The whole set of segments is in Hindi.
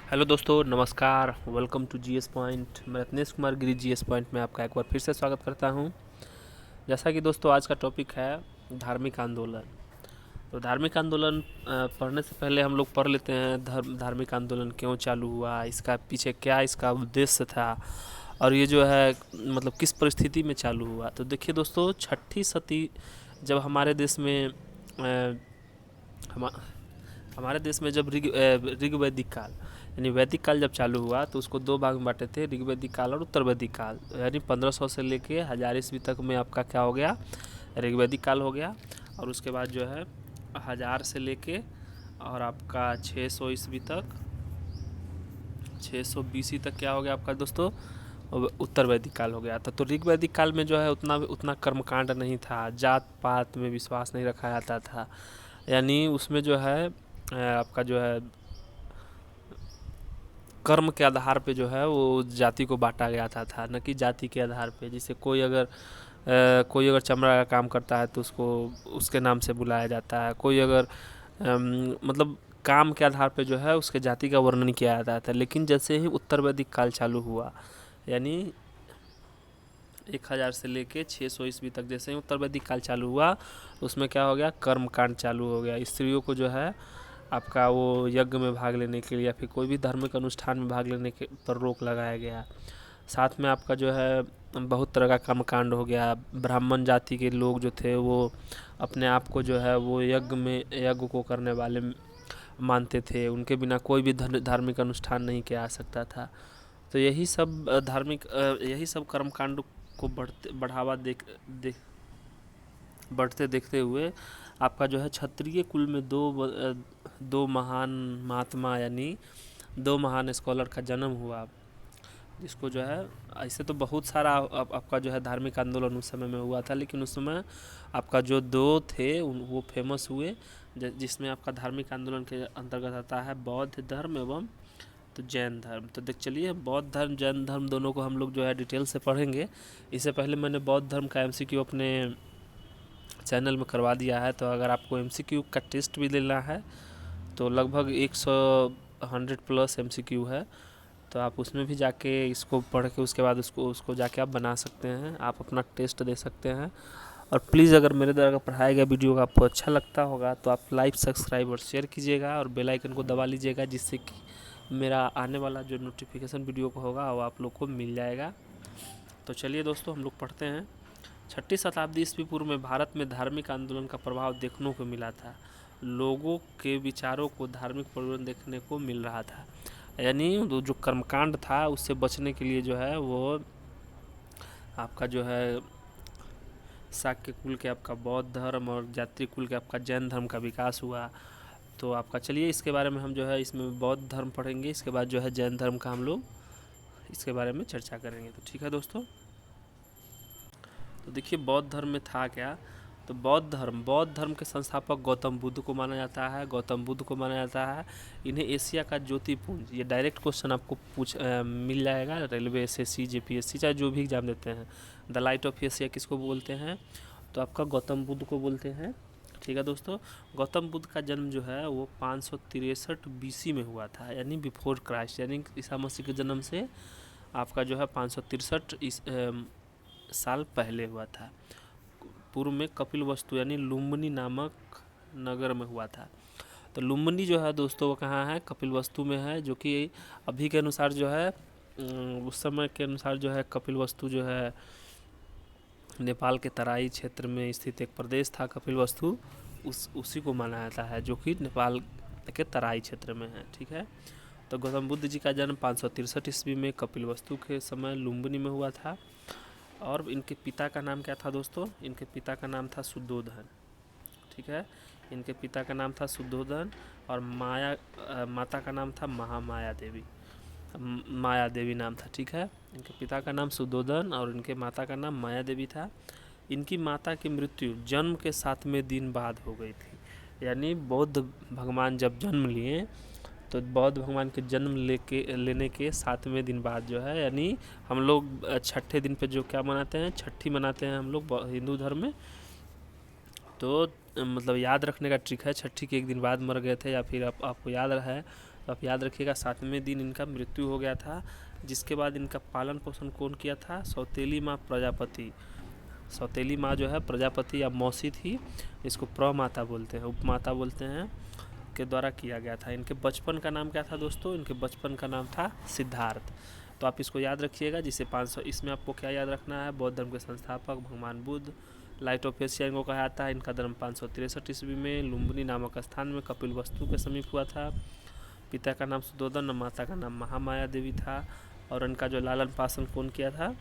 हेलो दोस्तों, नमस्कार। Welcome to GS point. मैं रत्नेश कुमार गिरी जीएस पॉइंट में आपका एक बार फिर से स्वागत करता हूं। जैसा कि दोस्तों आज का टॉपिक है धार्मिक आंदोलन। तो धार्मिक आंदोलन पढ़ने से पहले हम लोग पढ़ लेते हैं धार्मिक आंदोलन क्यों चालू हुआ, इसका पीछे क्या इसका उद्देश्य था और ये जो है मतलब किस परिस्थिति में चालू हुआ। तो देखिए दोस्तों, छठी सती जब हमारे देश में हम हमारे देश में जब ऋग्वैदिक काल यानी वैदिक काल जब चालू हुआ तो उसको दो भाग में बांटे थे, ऋग्वैदिक काल और उत्तर वैदिक काल। यानी 1500 से लेके 1000 ईस्वी तक में आपका क्या हो गया, ऋग्वैदिक काल हो गया। और उसके बाद जो है 1000 से लेके और आपका 600 ईस्वी तक, 620 तक क्या हो गया आपका दोस्तों, उत्तर वैदिक काल हो गया था। तो ऋग्वैदिक काल में जो है उतना कर्मकांड नहीं था, जात पात में विश्वास नहीं रखा जाता था। यानी उसमें जो है आपका जो है कर्म के आधार पे जो है वो जाति को बांटा गया था, न कि जाति के आधार पे। जैसे कोई अगर चमड़ा का काम करता है तो उसको उसके नाम से बुलाया जाता है। कोई अगर मतलब काम के आधार पे जो है उसके जाति का वर्णन किया जाता था। लेकिन जैसे ही उत्तर वैदिक काल चालू हुआ, यानी 1000 से लेके 600 ईस्वी तक जैसे ही उत्तर वैदिक काल चालू हुआ, उसमें क्या हो गया, कर्म कांड चालू हो गया। स्त्रियों को जो है आपका वो यज्ञ में भाग लेने के लिए या फिर कोई भी धार्मिक अनुष्ठान में भाग लेने के पर रोक लगाया गया। साथ में आपका जो है बहुत तरह का कर्मकांड हो गया। ब्राह्मण जाति के लोग जो थे वो अपने आप को जो है वो यज्ञ को करने वाले मानते थे। उनके बिना कोई भी धार्मिक अनुष्ठान नहीं किया जा सकता था। तो यही सब कर्मकांड को बढ़ते देखते हुए आपका जो है क्षत्रिय कुल में दो महान महात्मा यानी दो महान स्कॉलर का जन्म हुआ। जिसको जो है ऐसे तो बहुत सारा आपका जो है धार्मिक आंदोलन उस समय में हुआ था, लेकिन उस समय आपका जो दो थे वो फेमस हुए, जिसमें आपका धार्मिक आंदोलन के अंतर्गत आता है बौद्ध धर्म एवं तो जैन धर्म। तो देख चलिए, बौद्ध धर्म जैन धर्म दोनों को हम लोग जो है डिटेल से पढ़ेंगे। इससे पहले मैंने बौद्ध धर्म का एमसीक्यू अपने चैनल में करवा दिया है। तो अगर आपको एमसीक्यू का टेस्ट भी लेना है तो लगभग 100 प्लस एमसीक्यू है। तो आप उसमें भी जाके इसको पढ़ के उसके बाद उसको जाके आप बना सकते हैं, आप अपना टेस्ट दे सकते हैं। और प्लीज़ अगर मेरे द्वारा पढ़ाया गया वीडियो का आपको अच्छा लगता होगा तो आप लाइक सब्सक्राइब और शेयर कीजिएगा और बेल आइकन को दबा लीजिएगा, जिससे कि मेरा आने वाला जो नोटिफिकेशन वीडियो को होगा वो आप लोग को मिल जाएगा। तो चलिए दोस्तों, हम लोग पढ़ते हैं। छठी शताब्दी ईस्वी पूर्व में भारत में धार्मिक आंदोलन का प्रभाव देखने को मिला था। लोगों के विचारों को धार्मिक परिवर्तन देखने को मिल रहा था। यानी जो कर्मकांड था उससे बचने के लिए जो है वो आपका जो है शाक्य कुल के आपका बौद्ध धर्म और जात्रि कुल के आपका जैन धर्म का विकास हुआ। तो आपका चलिए इसके बारे में हम जो है इसमें बौद्ध धर्म पढ़ेंगे, इसके बाद जो है जैन धर्म का हम लोग इसके बारे में चर्चा करेंगे। तो ठीक है दोस्तों, तो देखिए बौद्ध धर्म में था क्या। तो बौद्ध धर्म के संस्थापक गौतम बुद्ध को माना जाता है। इन्हें एशिया का ज्योतिपुंज, ये डायरेक्ट क्वेश्चन आपको मिल जाएगा रेलवे एसएससी जेपीएससी चाहे जो भी एग्जाम देते हैं। द लाइट ऑफ एशिया किसको बोलते हैं, तो आपका गौतम बुद्ध को बोलते हैं। ठीक है दोस्तों, गौतम बुद्ध का जन्म जो है वो 563 बीसी में हुआ था, यानी बिफोर क्राइस्ट, यानी ईसा मसीह के जन्म से आपका जो है 563 साल पहले हुआ था। पूर्व में कपिल वस्तु यानी लुम्बिनी नामक नगर में हुआ था। तो लुम्बिनी जो है दोस्तों वो कहाँ है, कपिल वस्तु में है, जो कि अभी के अनुसार जो है उस समय के अनुसार जो है कपिल वस्तु जो है नेपाल के तराई क्षेत्र में स्थित एक प्रदेश था। कपिल वस्तु उसी को माना जाता है, जो कि नेपाल के तराई क्षेत्र में है। ठीक है, तो गौतम बुद्ध जी का जन्म 563 ईस्वी में कपिल वस्तु के समय लुम्बिनी में हुआ था। और इनके पिता का नाम क्या था दोस्तों, इनके पिता का नाम था शुद्धोधन। ठीक है, इनके पिता का नाम था शुद्धोधन और माता का नाम था महामाया देवी, माया देवी नाम था। ठीक है, इनके पिता का नाम शुद्धोधन और इनके माता का नाम माया देवी था। इनकी माता की मृत्यु जन्म के 7वें दिन बाद हो गई थी। यानी बौद्ध भगवान जब जन्म लिए तो बौद्ध भगवान के जन्म लेने के 7वें दिन बाद जो है, यानी हम लोग छठे दिन पे जो क्या मनाते हैं, छठी मनाते हैं हम लोग हिंदू धर्म में। तो मतलब याद रखने का ट्रिक है, छठी के एक दिन बाद मर गए थे या फिर आपको याद है तो आप याद रखिएगा 7वें दिन इनका मृत्यु हो गया था। जिसके बाद इनका पालन पोषण कौन किया था? सौतेली माँ प्रजापति। सौतेली माँ जो है प्रजापति या मौसी थी, इसको प्रमाता बोलते हैं, उपमाता बोलते हैं, के द्वारा किया गया था। इनके बचपन का नाम क्या था दोस्तों? इनके बचपन का नाम था सिद्धार्थ। तो आप इसको याद रखिएगा। जिसे 500, इसमें आपको क्या याद रखना है? बौद्ध धर्म के संस्थापक भगवान बुद्ध। लाइट ऑफ एशिया इनको कहा जाता है। इनका जन्म 563 ईस्वी में लुम्बिनी नामक स्थान में कपिल वस्तु के समीप हुआ था। पिता का नाम सुदोधन और माता का नाम महामाया देवी था। और इनका जो लालन पालन कौन किया था?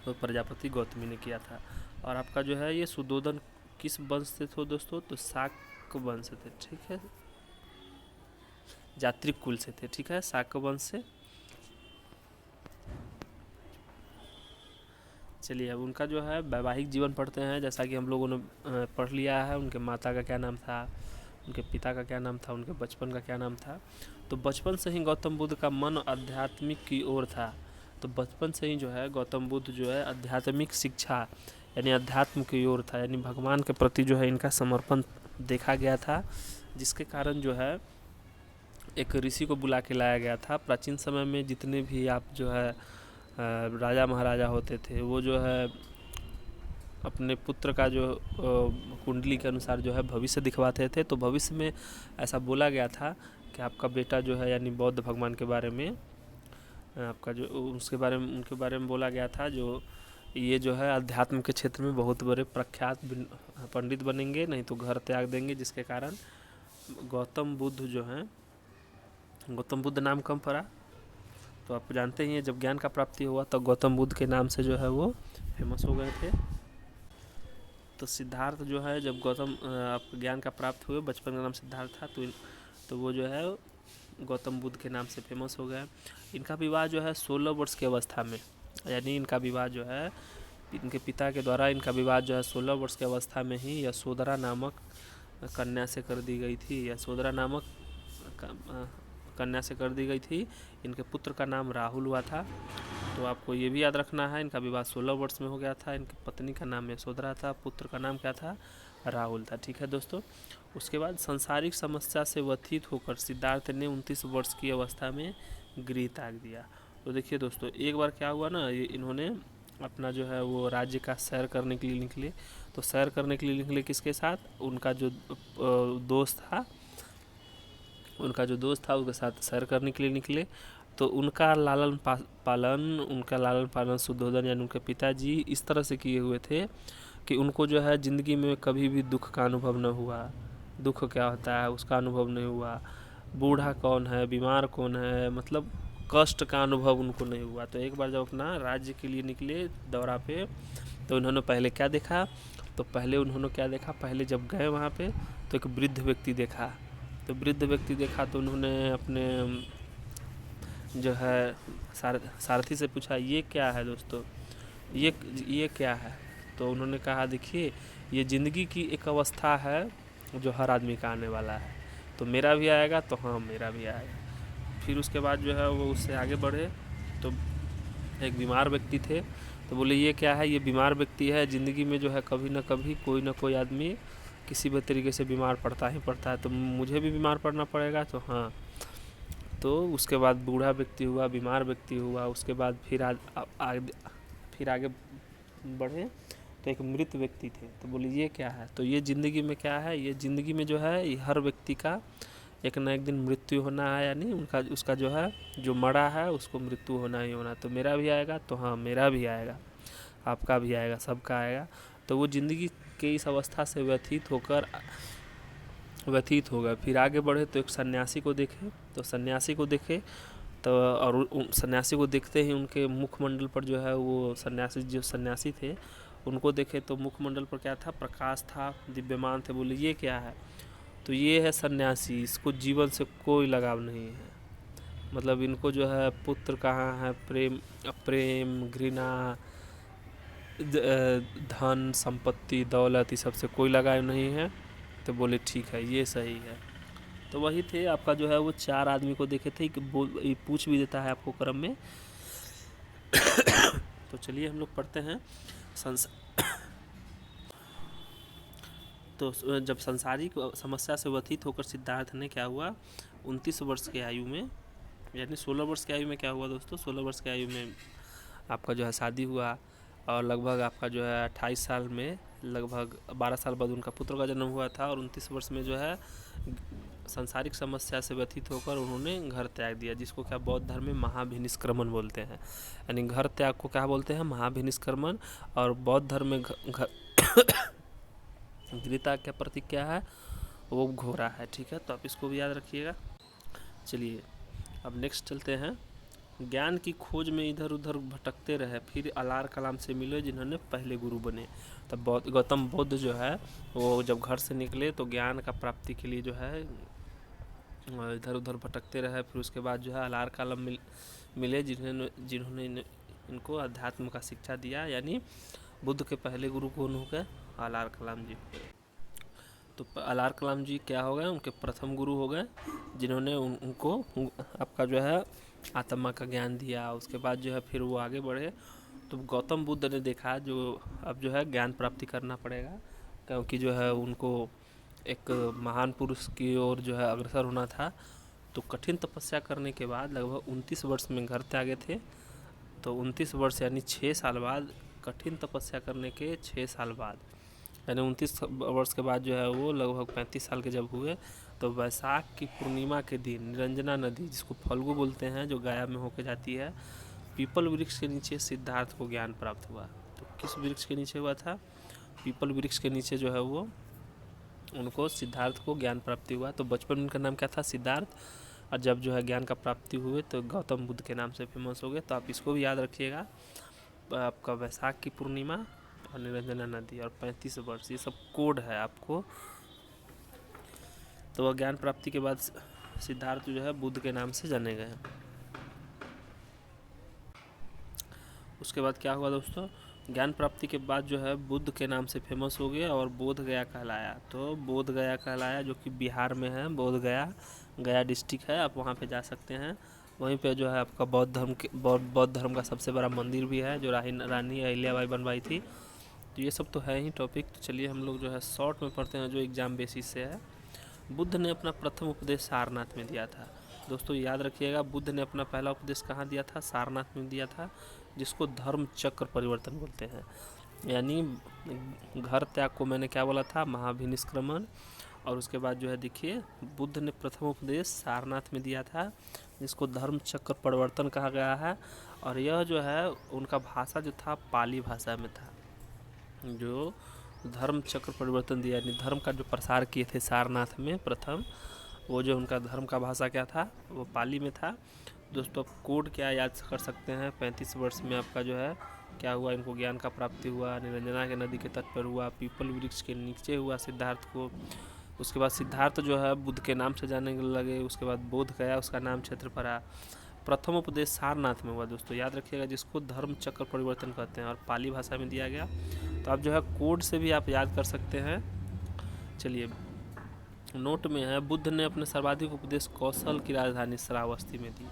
तो प्रजापति गौतमी ने किया था। और आपका जो है ये सुदोधन किस वंश से थे दोस्तों? तो शाक वंश से थे, ठीक है, जात्रिक कुल से थे, ठीक है, शाक वंश से। चलिए अब उनका जो है वैवाहिक जीवन पढ़ते हैं। जैसा कि हम लोगों ने पढ़ लिया है, उनके माता का क्या नाम था, उनके पिता का क्या नाम था, उनके बचपन का क्या नाम था। तो बचपन से ही गौतम बुद्ध का मन आध्यात्मिक की ओर था। तो बचपन से ही जो है गौतम बुद्ध जो है आध्यात्मिक शिक्षा यानी अध्यात्म की ओर था, यानी भगवान के प्रति जो है इनका समर्पण देखा गया था। जिसके कारण जो है एक ऋषि को बुला के लाया गया था। प्राचीन समय में जितने भी आप जो है राजा महाराजा होते थे, वो जो है अपने पुत्र का जो कुंडली के अनुसार जो है भविष्य दिखवाते थे। तो भविष्य में ऐसा बोला गया था कि आपका बेटा जो है, यानी बौद्ध भगवान के बारे में आपका जो उसके बारे में उनके बारे में बोला गया था, जो ये जो है अध्यात्म के क्षेत्र में बहुत बड़े प्रख्यात पंडित बनेंगे, नहीं तो घर त्याग देंगे। जिसके कारण गौतम बुद्ध जो हैं, गौतम बुद्ध नाम कम पड़ा। तो आप जानते ही हैं जब ज्ञान का प्राप्ति हुआ तो गौतम बुद्ध के नाम से जो है वो फेमस हो गए थे। तो सिद्धार्थ जो है जब गौतम आप ज्ञान का प्राप्त हुए, बचपन का नाम सिद्धार्थ था, तो वो जो है गौतम बुद्ध के नाम से फेमस हो गया। इनका विवाह जो है 16 वर्ष की अवस्था में, यानी इनका विवाह जो है इनके पिता के द्वारा इनका विवाह जो है 16 वर्ष की अवस्था में ही यशोधरा नामक कन्या से कर दी गई थी। यशोधरा नामक कन्या से कर दी गई थी। इनके पुत्र का नाम राहुल हुआ था। तो आपको ये भी याद रखना है, इनका विवाह 16 वर्ष में हो गया था। इनकी पत्नी का नाम यशोधरा था, पुत्र का नाम क्या था? राहुल था, ठीक है दोस्तों। उसके बाद सांसारिक समस्या से व्यथित होकर सिद्धार्थ ने 29 वर्ष की अवस्था में गृह त्याग दिया। तो देखिए दोस्तों, एक बार क्या हुआ ना, ये इन्होंने अपना जो है वो राज्य का सैर करने के लिए निकले। तो सैर करने के लिए निकले किसके साथ? उनका जो दोस्त था, उसके साथ सैर करने के लिए निकले। तो उनका लालन पालन सुद्धोधन यानी उनके पिताजी इस तरह से किए हुए थे कि उनको जो है ज़िंदगी में कभी भी दुख का अनुभव न हुआ। दुख क्या होता है उसका अनुभव नहीं हुआ। बूढ़ा कौन है, बीमार कौन है, मतलब कष्ट का अनुभव उनको नहीं हुआ। तो एक बार जब अपना राज्य के लिए निकले दौरा पे, तो उन्होंने पहले क्या देखा? पहले जब गए वहाँ पे तो एक वृद्ध व्यक्ति देखा। तो उन्होंने अपने जो है सारथी से पूछा, ये क्या है दोस्तों, ये क्या है? तो उन्होंने कहा, देखिए ये ज़िंदगी की एक अवस्था है जो हर आदमी का आने वाला है। तो मेरा भी आएगा, तो हाँ मेरा भी आएगा। फिर उसके बाद जो है वो उससे आगे बढ़े तो एक बीमार व्यक्ति थे। तो बोले, ये क्या है? ये बीमार व्यक्ति है। ज़िंदगी में जो है कभी ना कभी कोई ना कोई आदमी किसी भी तरीके से बीमार पड़ता ही पड़ता है, तो मुझे भी बीमार पड़ना पड़ेगा। तो हाँ, तो उसके बाद बूढ़ा व्यक्ति हुआ, बीमार व्यक्ति हुआ। उसके बाद फिर आगे बढ़े तो एक मृत व्यक्ति थे। तो बोले, ये क्या है? तो ये ज़िंदगी में क्या है? ये ज़िंदगी में जो है हर व्यक्ति का एक ना एक दिन मृत्यु होना है, यानी उसका जो है जो मरा है उसको मृत्यु होना ही होना। तो मेरा भी आएगा, तो हाँ मेरा भी आएगा, आपका भी आएगा, सबका आएगा। तो वो ज़िंदगी के इस अवस्था से व्यथित हो गए। फिर आगे बढ़े तो एक सन्यासी को देखे। तो और सन्यासी को देखते ही उनके मुखमंडल पर जो है वो सन्यासी थे उनको देखे तो मुखमंडल पर क्या था? प्रकाश था, दिव्यमान थे। बोले, ये क्या है? तो ये है सन्यासी, इसको जीवन से कोई लगाव नहीं है। मतलब इनको जो है पुत्र कहाँ है, प्रेम घृणा धन संपत्ति दौलत, इस सबसे कोई लगाव नहीं है। तो बोले, ठीक है, ये सही है। तो वही थे आपका जो है वो 4 आदमी को देखे थे कि पूछ भी देता है आपको क्रम में। तो चलिए हम लोग पढ़ते हैं तो जब सांसारिक समस्या से व्यथित होकर सिद्धार्थ ने क्या हुआ 29 वर्ष की आयु में, यानी 16 वर्ष की आयु में क्या हुआ दोस्तों, 16 वर्ष की आयु में आपका जो है शादी हुआ और लगभग आपका जो है 28 साल में लगभग 12 साल बाद उनका पुत्र का जन्म हुआ था और 29 वर्ष में जो है सांसारिक समस्या से व्यथित होकर उन्होंने घर त्याग दिया, जिसको क्या बौद्ध धर्म में महाभिनिष्क्रमण बोलते हैं। यानी घर त्याग को क्या बोलते हैं, महाभिनिष्क्रमण। और बौद्ध धर्म में गीता का प्रतीक क्या है, वो घोड़ा है। ठीक है, तो आप इसको भी याद रखिएगा। चलिए अब नेक्स्ट चलते हैं। ज्ञान की खोज में इधर उधर भटकते रहे, फिर अलार कलाम से मिले जिन्होंने पहले गुरु बने। तब गौतम बुद्ध जो है वो जब घर से निकले तो ज्ञान का प्राप्ति के लिए जो है इधर उधर भटकते रहे, फिर उसके बाद जो है अलार कलाम मिले जिन्होंने इनको अध्यात्म का शिक्षा दिया। यानी बुद्ध के पहले गुरु कौन हो गए, अलार कलाम जी। तो अलार कलाम जी क्या हो गए, उनके प्रथम गुरु हो गए, जिन्होंने उनको आपका जो है आत्मा का ज्ञान दिया। उसके बाद जो है फिर वो आगे बढ़े। तो गौतम बुद्ध ने देखा जो अब जो है ज्ञान प्राप्ति करना पड़ेगा, क्योंकि जो है उनको एक महान पुरुष की ओर जो है अग्रसर होना था। तो कठिन तपस्या करने के बाद लगभग 29 वर्ष में घर त्यागे थे। तो 29 वर्ष यानी 6 साल बाद, कठिन तपस्या करने के 6 साल बाद, यानी 29 वर्ष के बाद जो है वो लगभग 35 साल के जब हुए, तो वैशाख की पूर्णिमा के दिन निरंजना नदी, जिसको फल्गु बोलते हैं, जो गया में होकर जाती है, पीपल वृक्ष के नीचे सिद्धार्थ को ज्ञान प्राप्त हुआ। तो किस वृक्ष के नीचे हुआ था, पीपल वृक्ष के नीचे जो है वो उनको सिद्धार्थ को ज्ञान प्राप्ति हुआ। तो बचपन में उनका नाम क्या था, सिद्धार्थ। और जब जो है ज्ञान का प्राप्ति हुए तो गौतम बुद्ध के नाम से फेमस हो गए। तो आप इसको भी याद रखिएगा, आपका वैशाख की पूर्णिमा और निरंजना नदी और 35 वर्ष, ये सब कोड है आपको। तो वह ज्ञान प्राप्ति के बाद सिद्धार्थ जो है बुद्ध के नाम से जाने गए। उसके बाद क्या हुआ दोस्तों, ज्ञान प्राप्ति के बाद जो है बुद्ध के नाम से फेमस हो गए और बोध गया कहलाया। तो बोध गया कहलाया, जो कि बिहार में है, बोध गया डिस्ट्रिक्ट है, आप वहाँ पे जा सकते हैं। वहीं पे जो है आपका बौद्ध धर्म का सबसे बड़ा मंदिर भी है, जो रानी अहिल्याबाई बनवाई थी। तो ये सब तो है ही टॉपिक। तो चलिए हम लोग जो है शॉर्ट में पढ़ते हैं, जो एग्ज़ाम बेसिस से है। बुद्ध ने अपना प्रथम उपदेश सारनाथ में दिया था। दोस्तों याद रखिएगा, बुद्ध ने अपना पहला उपदेश कहाँ दिया था, सारनाथ में दिया था, जिसको धर्म चक्र परिवर्तन बोलते हैं। यानी घर त्याग को मैंने क्या बोला था, महाभिनिष्क्रमण। और उसके बाद जो है देखिए, बुद्ध ने प्रथम उपदेश सारनाथ में दिया था, जिसको धर्म चक्र परिवर्तन कहा गया है। और यह जो है उनका भाषा जो था पाली भाषा में था, जो धर्म चक्र परिवर्तन दिया, यानी धर्म का जो प्रसार किए थे सारनाथ में प्रथम, वो जो उनका धर्म का भाषा क्या था, वो पाली में था। दोस्तों आप कोड क्या याद कर सकते हैं, 35 वर्ष में आपका जो है क्या हुआ, इनको ज्ञान का प्राप्ति हुआ, निरंजना के नदी के तट पर हुआ, पीपल वृक्ष के नीचे हुआ सिद्धार्थ को। उसके बाद सिद्धार्थ जो है बुद्ध के नाम से जाने लगे। उसके बाद बोध गया, उसका नाम क्षेत्र पड़ा। प्रथम उपदेश सारनाथ में हुआ दोस्तों, याद रखिएगा, जिसको धर्म चक्र परिवर्तन कहते हैं और पाली भाषा में दिया गया। तो आप जो है कोड से भी आप याद कर सकते हैं। चलिए नोट में है, बुद्ध ने अपने सर्वाधिक उपदेश कौशल की राजधानी श्रावस्ती में दी।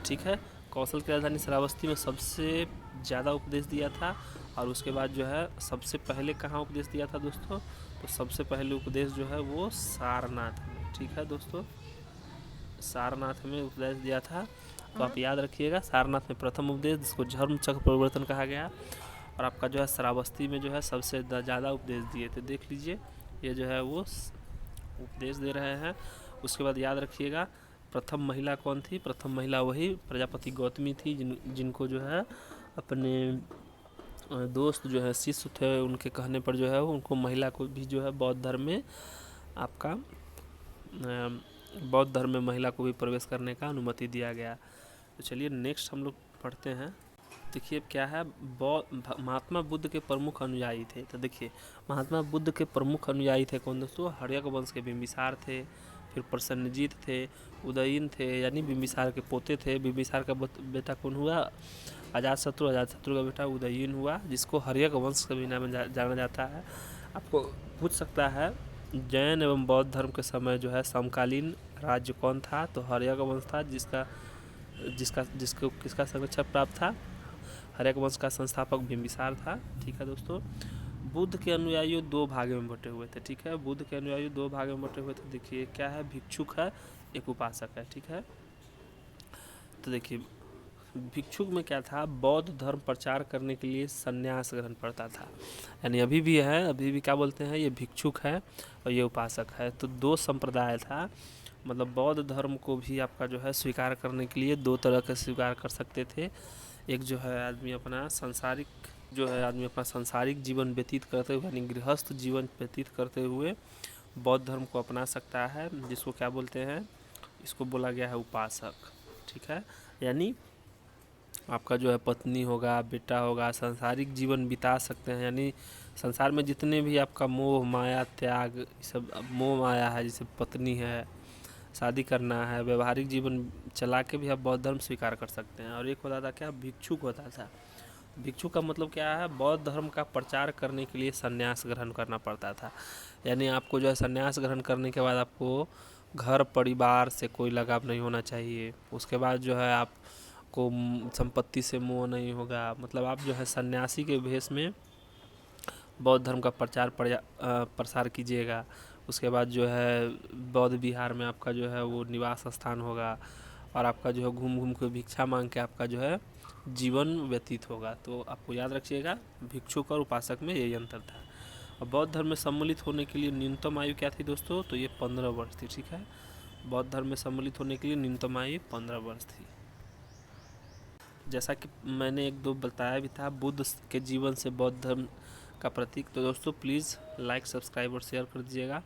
ठीक है, कौशल की राजधानी श्रावस्ती में सबसे ज़्यादा उपदेश दिया था। और उसके बाद जो है सबसे पहले कहाँ उपदेश दिया था दोस्तों, तो सबसे पहले उपदेश जो है वो सारनाथ में। ठीक है दोस्तों, सारनाथ में उपदेश दिया था। तो आप याद रखिएगा, सारनाथ में प्रथम उपदेश, जिसको धर्म चक्र परिवर्तन कहा गया। और आपका जो है श्रावस्ती में जो है सबसे ज़्यादा उपदेश दिए थे। देख लीजिए, ये जो है वो उपदेश दे रहे हैं। उसके बाद याद रखिएगा, प्रथम महिला कौन थी, प्रथम महिला वही प्रजापति गौतमी थी, जिनको जो है अपने दोस्त जो है शिष्य थे, उनके कहने पर जो है उनको महिला को भी जो है बौद्ध धर्म में आपका बौद्ध धर्म में महिला को भी प्रवेश करने का अनुमति दिया गया। तो चलिए नेक्स्ट हम लोग पढ़ते हैं। देखिए क्या है, महात्मा बुद्ध के प्रमुख अनुयायी थे। तो देखिए महात्मा बुद्ध के प्रमुख अनुयायी थे कौन दोस्तों, हर्यक वंश के बिंबिसार थे, फिर प्रसन्नजीत थे, उदयन थे, यानी बिंबिसार के पोते थे। बिंबिसार का बेटा कौन हुआ, अजातशत्रु, अजातशत्रु का बेटा उदयन हुआ, जिसको हर्यक वंश के भी नाम जाना जाता है। आपको पूछ सकता है जैन एवं बौद्ध धर्म के समय जो है समकालीन राज्य कौन था, तो हर्यक वंश था, जिसको किसका संरक्षण प्राप्त था, हर्यक वंश का संस्थापक बिंबिसार था। ठीक है दोस्तों, बुद्ध के अनुयायी दो भागों में बटे हुए थे, ठीक है। बुद्ध के अनुयायी दो भागों में बटे हुए थे। देखिए क्या है, भिक्षुक है, एक उपासक है, ठीक है। तो देखिए भिक्षुक में क्या था, बौद्ध धर्म प्रचार करने के लिए संन्यास ग्रहण करता था। यानी अभी भी है, अभी भी क्या बोलते हैं, ये भिक्षुक है और ये उपासक है। तो दो संप्रदाय था, मतलब बौद्ध धर्म को भी आपका जो है स्वीकार करने के लिए दो तरह के स्वीकार कर सकते थे। एक जो है आदमी अपना सांसारिक जीवन व्यतीत करते हुए, यानी गृहस्थ जीवन व्यतीत करते हुए बौद्ध धर्म को अपना सकता है, जिसको क्या बोलते हैं, इसको बोला गया है उपासक, ठीक है। यानी आपका जो है पत्नी होगा, बेटा होगा, सांसारिक जीवन बिता सकते हैं। यानी संसार में जितने भी आपका मोह माया त्याग सब, मोह माया है, जैसे पत्नी है, शादी करना है, व्यवहारिक जीवन चला के भी आप बौद्ध धर्म स्वीकार कर सकते हैं। और एक होता था क्या, भिक्षुक होता था। भिक्षुक का मतलब क्या है, बौद्ध धर्म का प्रचार करने के लिए संन्यास ग्रहण करना पड़ता था। यानी आपको जो है संन्यास ग्रहण करने के बाद आपको घर परिवार से कोई लगाव नहीं होना चाहिए। उसके बाद जो है आपको संपत्ति से मोह नहीं होगा। मतलब आप जो है सन्यासी के भेष में बौद्ध धर्म का प्रसार कीजिएगा। उसके बाद जो है बौद्ध विहार में आपका जो है वो निवास स्थान होगा और आपका जो है घूम घूम के भिक्षा मांग के आपका जो है जीवन व्यतीत होगा। तो आपको याद रखिएगा, भिक्षुक और उपासक में यही अंतर था। और बौद्ध धर्म में सम्मिलित होने के लिए न्यूनतम आयु क्या थी दोस्तों, तो ये 15 वर्ष थी, ठीक है। बौद्ध धर्म में सम्मिलित होने के लिए न्यूनतम आयु 15 वर्ष थी। जैसा कि मैंने एक दो बताया भी था, बुद्ध के जीवन से बौद्ध धर्म का प्रतीक। तो दोस्तों प्लीज़ लाइक सब्सक्राइब और शेयर कर दीजिएगा।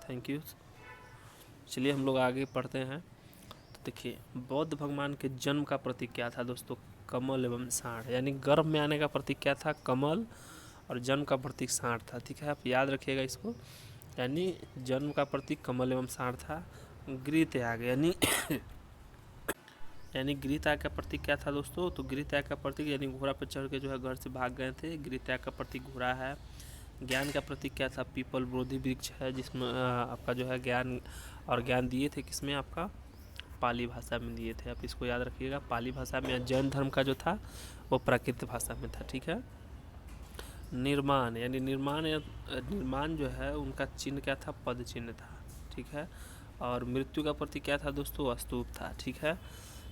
Thank you. चलिए हम लोग आगे पढ़ते हैं। तो देखिए बौद्ध भगवान के जन्म का प्रतीक क्या था दोस्तों, कमल एवं साँड़। यानी गर्भ में आने का प्रतीक क्या था, कमल, और जन्म का प्रतीक साँड़ था, ठीक है। आप याद रखिएगा इसको। यानी जन्म का प्रतीक कमल एवं साँड़ था। गृह त्याग यानी गृह त्याग का प्रतीक क्या था दोस्तों, तो गृह त्याग का प्रतीक यानी घोड़ा पर चढ़ के जो है घर से भाग गए थे। गृह त्याग का प्रतीक घोड़ा है। ज्ञान का प्रतीक क्या था, पीपल बोधि वृक्ष है, जिसमें आपका जो है ज्ञान, और ज्ञान दिए थे किसमें, आपका पाली भाषा में दिए थे। आप इसको याद रखिएगा, पाली भाषा में। जैन धर्म का जो था वो प्राकृत भाषा में था, ठीक है। निर्माण यानी निर्माण जो है उनका चिन्ह क्या था, पद चिन्ह था, ठीक है। और मृत्यु का प्रतीक क्या था दोस्तों, स्तूप था, ठीक है।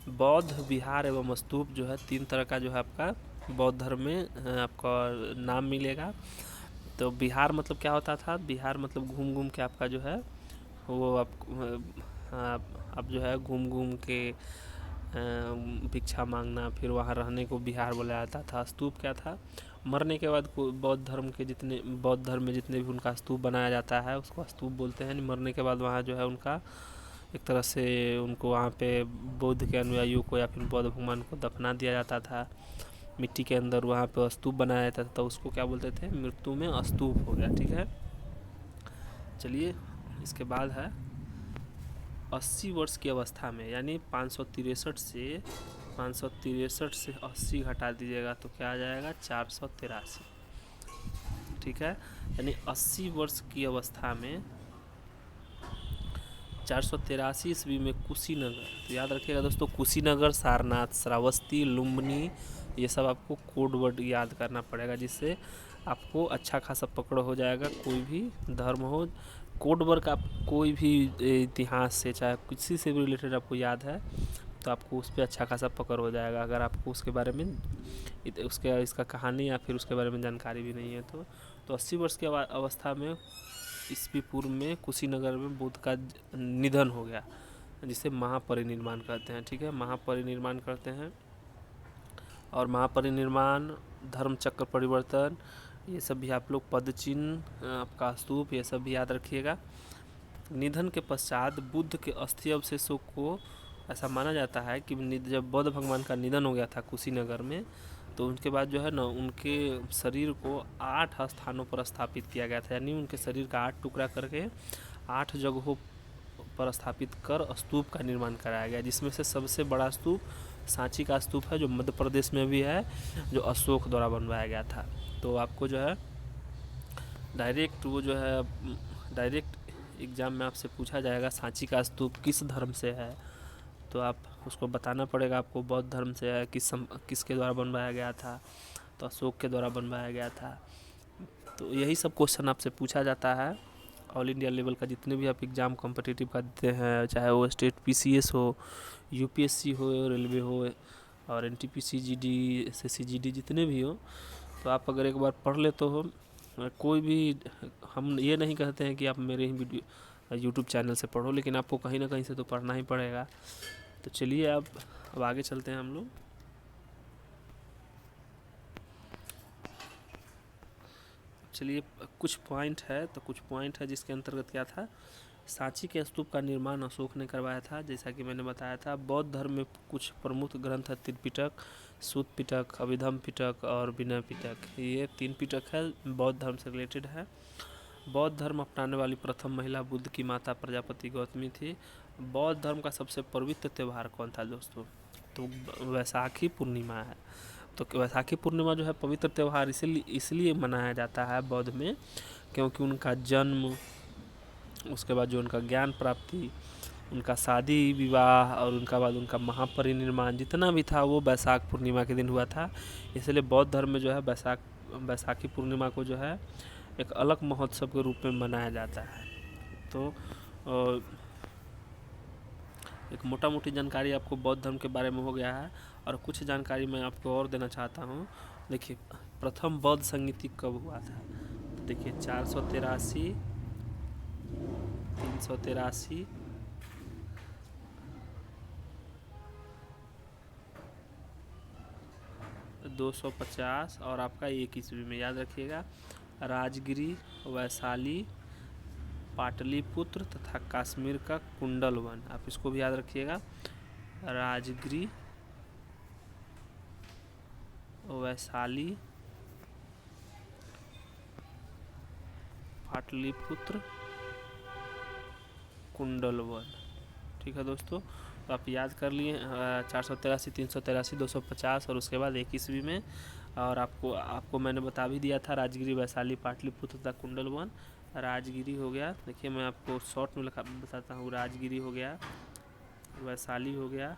बौद्ध विहार एवं स्तूप जो है 3 तरह का जो है आपका बौद्ध धर्म में आपका नाम मिलेगा। तो विहार मतलब क्या होता था, विहार मतलब घूम घूम के आपका जो है वो आप जो है घूम घूम के भिक्षा मांगना, फिर वहाँ रहने को विहार बोला जाता था। स्तूप क्या था, मरने के बाद बौद्ध धर्म में जितने भी उनका स्तूप बनाया जाता है उसको स्तूप बोलते हैं। मरने के बाद वहाँ जो है उनका एक तरह से उनको वहाँ पे बौद्ध के अनुयायियों को या फिर बौद्ध भगवान को दफना दिया जाता था मिट्टी के अंदर, वहाँ पे स्तूप बनाया जाता था। तो उसको क्या बोलते थे, मृत्यु में स्तूप हो गया, ठीक है। चलिए इसके बाद है 80 वर्ष की अवस्था में, यानी 563 से 80 घटा दीजिएगा तो क्या आ जाएगा, 483, ठीक है। यानी 80 वर्ष की अवस्था में 483 ईस्वी में कुशीनगर, तो याद रखिएगा दोस्तों, कुशीनगर, सारनाथ, श्रावस्ती, लुम्बिनी, ये सब आपको कोड वर्ड याद करना पड़ेगा, जिससे आपको अच्छा खासा पकड़ हो जाएगा। कोई भी धर्म हो, कोड वर्ड आप कोई भी इतिहास से चाहे किसी से भी रिलेटेड आपको याद है तो आपको उस पर अच्छा खासा पकड़ हो जाएगा। अगर आपको उसके बारे में इसका कहानी या फिर उसके बारे में जानकारी भी नहीं है तो 80 वर्ष की अवस्था में ईस्वी पूर्व में कुशीनगर में बुद्ध का निधन हो गया, जिसे महापरिनिर्वाण कहते हैं, ठीक है। महापरिनिर्वाण करते हैं। और महापरिनिर्वाण, धर्म चक्र परिवर्तन, ये सब भी आप लोग, पद चिन्ह, आपका स्तूप, ये सब भी याद रखिएगा। निधन के पश्चात बुद्ध के अस्थि अवशेषों को ऐसा माना जाता है कि जब बौद्ध भगवान का निधन हो गया था कुशीनगर में, तो उनके बाद जो है ना उनके शरीर को 8 स्थानों पर स्थापित किया गया था। यानी उनके शरीर का 8 टुकड़ा करके 8 जगहों पर स्थापित कर स्तूप का निर्माण कराया गया, जिसमें से सबसे बड़ा स्तूप सांची का स्तूप है, जो मध्य प्रदेश में भी है, जो अशोक द्वारा बनवाया गया था। तो आपको जो है डायरेक्ट एग्जाम में आपसे पूछा जाएगा सांची का स्तूप किस धर्म से है, तो आप उसको बताना पड़ेगा आपको बौद्ध धर्म से है, किसके द्वारा बनवाया गया था। तो अशोक के द्वारा बनवाया गया था। तो यही सब क्वेश्चन आपसे पूछा जाता है ऑल इंडिया लेवल का। जितने भी आप एग्ज़ाम कॉम्पिटिटिव का देते हैं, चाहे वो स्टेट पीसीएस हो, यूपीएससी हो, रेलवे हो, और एनटीपीसी जीडी, एसएससी जीडी, जितने भी हो, तो आप अगर एक बार पढ़ ले तो हो, कोई भी, हम ये नहीं कहते हैं कि आप मेरे ही वीडियो यूट्यूब चैनल से पढ़ो, लेकिन आपको कहीं ना कहीं से तो पढ़ना ही पड़ेगा। तो चलिए अब आगे चलते हैं हम लोग। चलिए कुछ पॉइंट है, तो कुछ पॉइंट है जिसके अंतर्गत क्या था, सांची के स्तूप का निर्माण अशोक ने करवाया था, जैसा कि मैंने बताया था। बौद्ध धर्म में कुछ प्रमुख ग्रंथ है, त्रिपिटक, सूत पिटक, अभिधम पिटक और विनय पिटक। ये 3 पिटक है, बौद्ध धर्म से रिलेटेड है। बौद्ध धर्म अपनाने वाली प्रथम महिला बुद्ध की माता प्रजापति गौतमी थी। बौद्ध धर्म का सबसे पवित्र त्यौहार कौन था दोस्तों? तो वैसाखी पूर्णिमा है। तो वैसाखी पूर्णिमा जो है पवित्र त्यौहार इसलिए मनाया जाता है बौद्ध में, क्योंकि उनका जन्म, उसके बाद जो उनका ज्ञान प्राप्ति, उनका शादी विवाह और उनका बाद उनका महापरिनिर्वाण जितना भी था वो वैशाख पूर्णिमा के दिन हुआ था। इसलिए बौद्ध धर्म में जो है वैसाखी पूर्णिमा को जो है एक अलग महोत्सव के रूप में मनाया जाता है। तो एक मोटा मोटी जानकारी आपको बौद्ध धर्म के बारे में हो गया है, और कुछ जानकारी मैं आपको और देना चाहता हूँ। देखिए प्रथम बौद्ध संगीति कब हुआ था? तो देखिए 483, 383, 250 और आपका 1 ईस्वी में, याद रखिएगा। राजगिरी, वैशाली, पाटलिपुत्र तथा कश्मीर का कुंडल वन, आप इसको भी याद रखिएगा। राजगिरी, वैशाली, पाटलिपुत्र, कुंडल वन। ठीक है दोस्तों, तो आप याद कर लिए 483, 383, 250 और उसके बाद 1 ईस्वी में। और आपको मैंने बता भी दिया था राजगिरी, वैशाली, पाटलिपुत्र तथा कुंडल वन। राजगिरी हो गया, देखिए मैं आपको शॉर्ट में बताता हूँ। राजगिरी हो गया, वैशाली हो गया,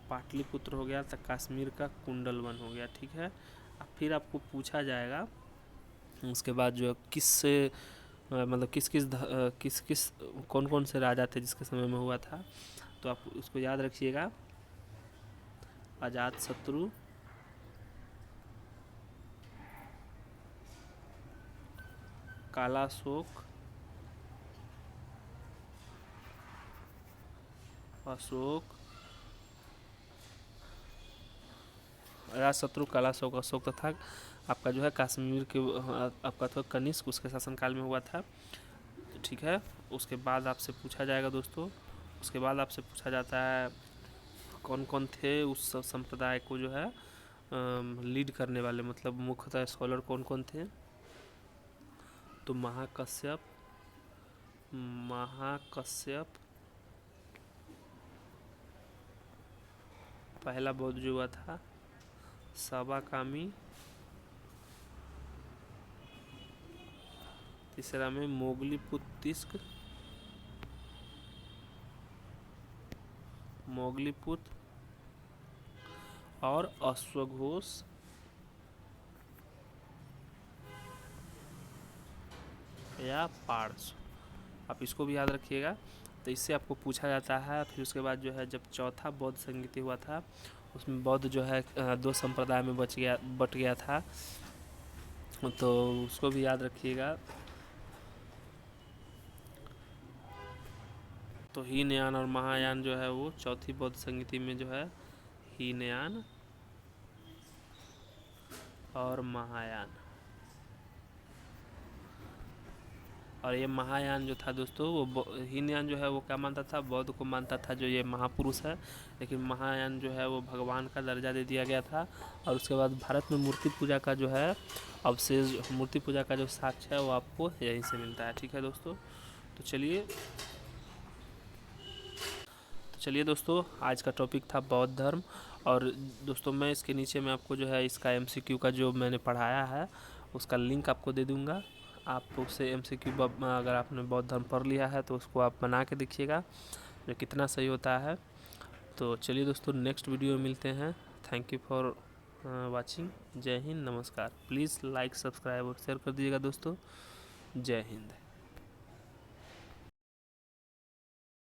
पाटलिपुत्र हो गया, तो कश्मीर का कुंडल वन हो गया। ठीक है, फिर आपको पूछा जाएगा उसके बाद जो किस मतलब किस कौन कौन से राजा थे जिसके समय में हुआ था, तो आप उसको याद रखिएगा। अजातशत्रु, कालाशोक, अशोक, अजातशत्रु, कालाशोक, अशोक तथा आपका जो है कश्मीर के आपका तो कनिष्क, उसके शासनकाल में हुआ था। ठीक है, उसके बाद आपसे पूछा जाएगा दोस्तों, उसके बाद आपसे पूछा जाता है कौन कौन थे उस संप्रदाय को जो है लीड करने वाले, मतलब मुख्यतः स्कॉलर कौन कौन थे। तो महाकश्यप, पहला बौद्ध जो हुआ था, सवाकामी, तीसरा में मोगलीपुत और अश्वघोष या पार्श्व, आप इसको भी याद रखिएगा। तो इससे आपको पूछा जाता है। फिर उसके बाद जो है जब चौथा बौद्ध संगीति हुआ था, उसमें बौद्ध जो है 2 संप्रदाय में बट गया था, तो उसको भी याद रखिएगा। तो हीनयान और महायान जो है वो चौथी बौद्ध संगीति में जो है हीनयान और महायान। और ये महायान जो था दोस्तों, वो हीनयान जो है वो क्या मानता था, बौद्ध को मानता था जो ये महापुरुष है, लेकिन महायान जो है वो भगवान का दर्जा दे दिया गया था। और उसके बाद भारत में मूर्ति पूजा का जो है अवशेष, मूर्ति पूजा का जो साक्ष्य है वो आपको यहीं से मिलता है। ठीक है दोस्तों, तो चलिए दोस्तों, आज का टॉपिक था बौद्ध धर्म। और दोस्तों मैं इसके नीचे में आपको जो है इसका MCQ का जो मैंने पढ़ाया है उसका लिंक आपको दे दूँगा। आप उससे MCQ अगर आपने बौद्ध धर्म पढ़ लिया है तो उसको आप बना के देखिएगा जो कितना सही होता है। तो चलिए दोस्तों, नेक्स्ट वीडियो में मिलते हैं। Thank you for watching. जय हिंद, नमस्कार। प्लीज़ लाइक, सब्सक्राइब और शेयर कर दीजिएगा दोस्तों। जय हिंद।